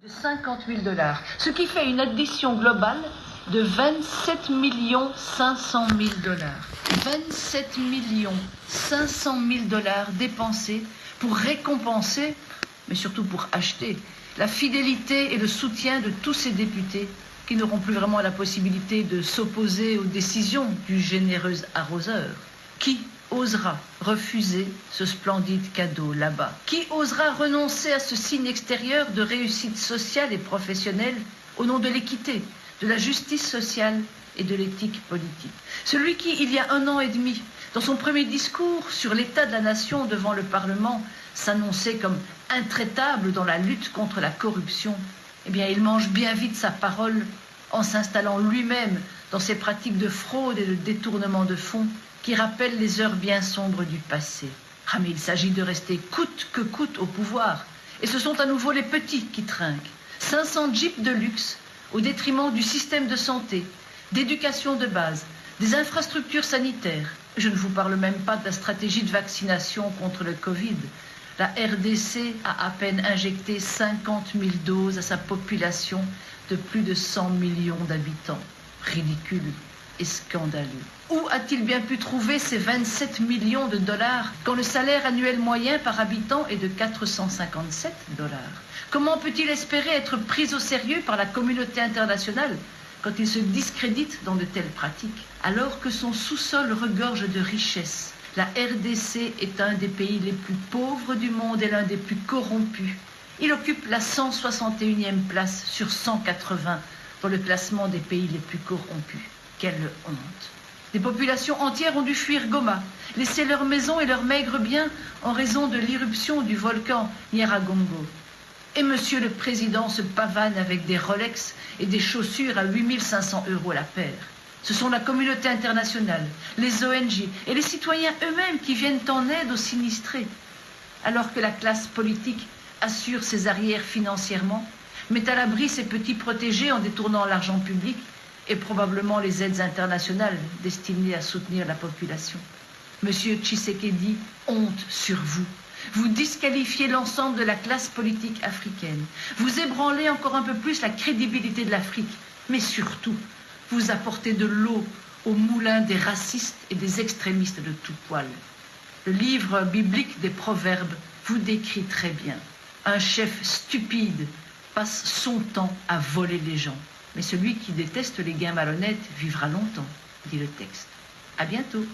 de 50 000 $, ce qui fait une addition globale de 27 500 000 $. 27 500 000 $ dépensés pour récompenser, mais surtout pour acheter, la fidélité et le soutien de tous ces députés qui n'auront plus vraiment la possibilité de s'opposer aux décisions du généreux arroseur. Qui osera refuser ce splendide cadeau là-bas? Qui osera renoncer à ce signe extérieur de réussite sociale et professionnelle au nom de l'équité, de la justice sociale et de l'éthique politique? Celui qui, il y a 1 an et demi, dans son premier discours sur l'état de la nation devant le Parlement, s'annonçait comme intraitable dans la lutte contre la corruption, eh bien, il mange bien vite sa parole en s'installant lui-même dans ses pratiques de fraude et de détournement de fonds qui rappellent les heures bien sombres du passé. Ah, mais il s'agit de rester coûte que coûte au pouvoir. Et ce sont à nouveau les petits qui trinquent. 500 jeeps de luxe au détriment du système de santé, d'éducation de base, des infrastructures sanitaires. Je ne vous parle même pas de la stratégie de vaccination contre le Covid. La RDC a à peine injecté 50 000 doses à sa population de plus de 100 millions d'habitants. Ridicule et scandaleux. Où a-t-il bien pu trouver ces 27 millions de $, quand le salaire annuel moyen par habitant est de 457 $? Comment peut-il espérer être pris au sérieux par la communauté internationale quand il se discrédite dans de telles pratiques, alors que son sous-sol regorge de richesses? La RDC est un des pays les plus pauvres du monde et l'un des plus corrompus. Il occupe la 161e place sur 180 dans le classement des pays les plus corrompus. Quelle honte! Des populations entières ont dû fuir Goma, laisser leurs maisons et leurs maigres biens en raison de l'irruption du volcan Nyiragongo. Et Monsieur le Président se pavane avec des Rolex et des chaussures à 8 500 € la paire. Ce sont la communauté internationale, les ONG et les citoyens eux-mêmes qui viennent en aide aux sinistrés. Alors que la classe politique assure ses arrières financièrement, met à l'abri ses petits protégés en détournant l'argent public et probablement les aides internationales destinées à soutenir la population. Monsieur Tshisekedi, honte sur vous. Vous disqualifiez l'ensemble de la classe politique africaine. Vous ébranlez encore un peu plus la crédibilité de l'Afrique. Mais surtout, vous apportez de l'eau au moulin des racistes et des extrémistes de tout poil. Le livre biblique des Proverbes vous décrit très bien. Un chef stupide passe son temps à voler les gens. Mais celui qui déteste les gains malhonnêtes vivra longtemps, dit le texte. À bientôt.